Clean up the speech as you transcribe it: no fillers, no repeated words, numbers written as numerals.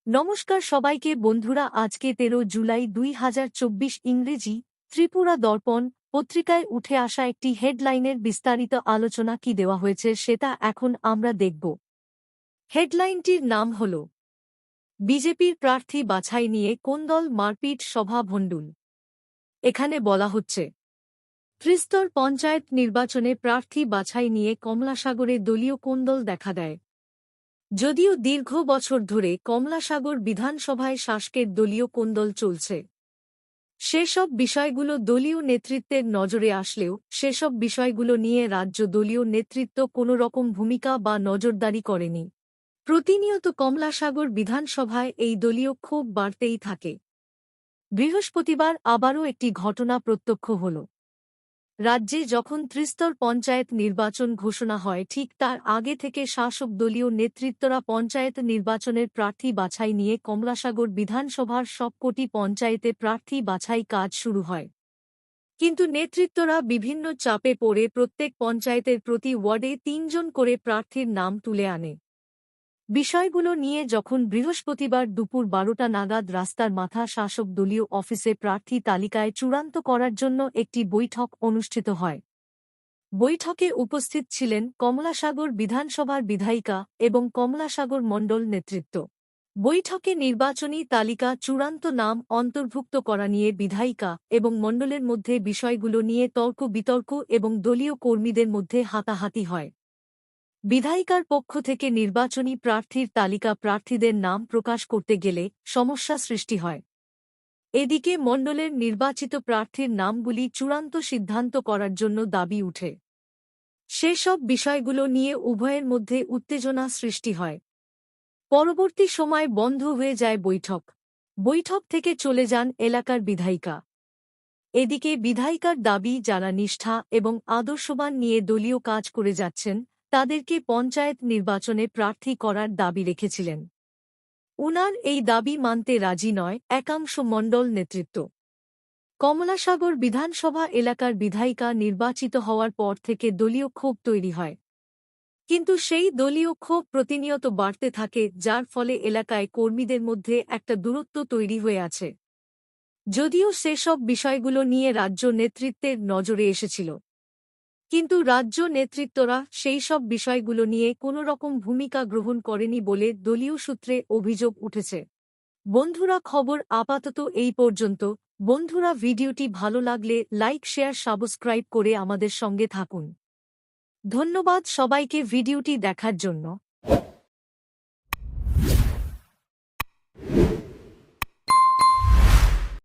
নমস্কার সবাইকে বন্ধুরা, আজকে ১৩ জুলাই ২০২৪ ইংরেজি ত্রিপুরা দর্পণ পত্রিকায় উঠে আসা একটি হেডলাইনের বিস্তারিত আলোচনা কি দেওয়া হয়েছে সেটা এখন আমরা দেখব। হেডলাইনটির নাম হল বিজেপির প্রার্থী বাছাই নিয়ে কোন্দল, মারপিট, সভা ভণ্ডুল। এখানে বলা হচ্ছে ত্রিস্তর পঞ্চায়েত নির্বাচনে প্রার্থী বাছাই নিয়ে কমলাসাগরে দলীয় কোন্দল দেখা দেয়। যদিও দীর্ঘ বছর ধরে কমলাসাগর বিধানসভায় শাসকের দলীয় কোন্দল চলছে, সেসব বিষয়গুলো দলীয় নেতৃত্বের নজরে আসলেও সেসব বিষয়গুলো নিয়ে রাজ্য দলীয় নেতৃত্ব কোনো রকম ভূমিকা বা নজরদারি করেনি। প্রতিনিয়ত কমলাসাগর বিধানসভায় এই দলীয় ক্ষোভ বাড়তেই থাকে। বৃহস্পতিবার আবারও একটি ঘটনা প্রত্যক্ষ হল। রাজ্যে যখন ত্রিস্তর পঞ্চায়েত নির্বাচন ঘোষণা হয়, ঠিক তার আগে থেকে শাসক দলীয় নেতৃত্বরা পঞ্চায়েত নির্বাচনের প্রার্থী বাছাই নিয়ে কমলাসাগর বিধানসভার সবকটি পঞ্চায়েতে প্রার্থী বাছাই কাজ শুরু হয়। কিন্তু নেতৃত্বরা বিভিন্ন চাপে পড়ে প্রত্যেক পঞ্চায়েতের প্রতি ওয়ার্ডে ৩ জন করে প্রার্থীর নাম তুলে আনে। বিষয়গুলো নিয়ে যখন বৃহস্পতিবার দুপুর ১২টা নাগাদ রাস্তার মাথা শাসক দলীয় অফিসে প্রার্থী তালিকায় চূড়ান্ত করার জন্য একটি বৈঠক অনুষ্ঠিত হয়। বৈঠকে উপস্থিত ছিলেন কমলাসাগর বিধানসভার বিধায়িকা এবং কমলাসাগর মণ্ডল নেতৃত্ব। বৈঠকে নির্বাচনী তালিকা চূড়ান্ত নাম অন্তর্ভুক্ত করা নিয়ে বিধায়িকা এবং মণ্ডলের মধ্যে বিষয়গুলো নিয়ে তর্ক বিতর্ক এবং দলীয় কর্মীদের মধ্যে হাতাহাতি হয়। বিধায়িকার পক্ষ থেকে নির্বাচনী প্রার্থীর তালিকা প্রার্থীদের নাম প্রকাশ করতে গেলে সমস্যা সৃষ্টি হয়। এদিকে মণ্ডলের নির্বাচিত প্রার্থীর নামগুলি চূড়ান্ত সিদ্ধান্ত করার জন্য দাবি উঠে। সেসব বিষয়গুলো নিয়ে উভয়ের মধ্যে উত্তেজনা সৃষ্টি হয়। পরবর্তী সময় বন্ধ হয়ে যায় বৈঠক। বৈঠক থেকে চলে যান এলাকার বিধায়িকা। এদিকে বিধায়িকার দাবি, যারা নিষ্ঠা এবং আদর্শবান নিয়ে দলীয় কাজ করে যাচ্ছেন তাদেরকে পঞ্চায়েত নির্বাচনে প্রার্থী করার দাবি রেখেছিলেন। উনার এই দাবি মানতে রাজি নয় একাংশ মণ্ডল নেতৃত্ব। কমলাসাগর বিধানসভা এলাকার বিধায়িকা নির্বাচিত হওয়ার পর থেকে দলীয় ক্ষোভ তৈরি হয়। কিন্তু সেই দলীয় ক্ষোভ প্রতিনিয়ত বাড়তে থাকে, যার ফলে এলাকায় কর্মীদের মধ্যে একটা দূরত্ব তৈরি হয়ে আছে। যদিও সেসব বিষয়গুলো নিয়ে রাজ্য নেতৃত্বের নজরে এসেছিল, কিন্তু রাজ্য নেতৃত্বরা সেই সব বিষয়গুলো নিয়ে কোনো রকম ভূমিকা গ্রহণ করেনি বলে দলীয় সূত্রে অভিযোগ উঠেছে। বন্ধুরা, খবর আপাতত এই পর্যন্ত। বন্ধুরা, ভিডিওটি ভালো লাগলে লাইক, শেয়ার, সাবস্ক্রাইব করে আমাদের সঙ্গে থাকুন। ধন্যবাদ সবাইকে ভিডিওটি দেখার জন্য।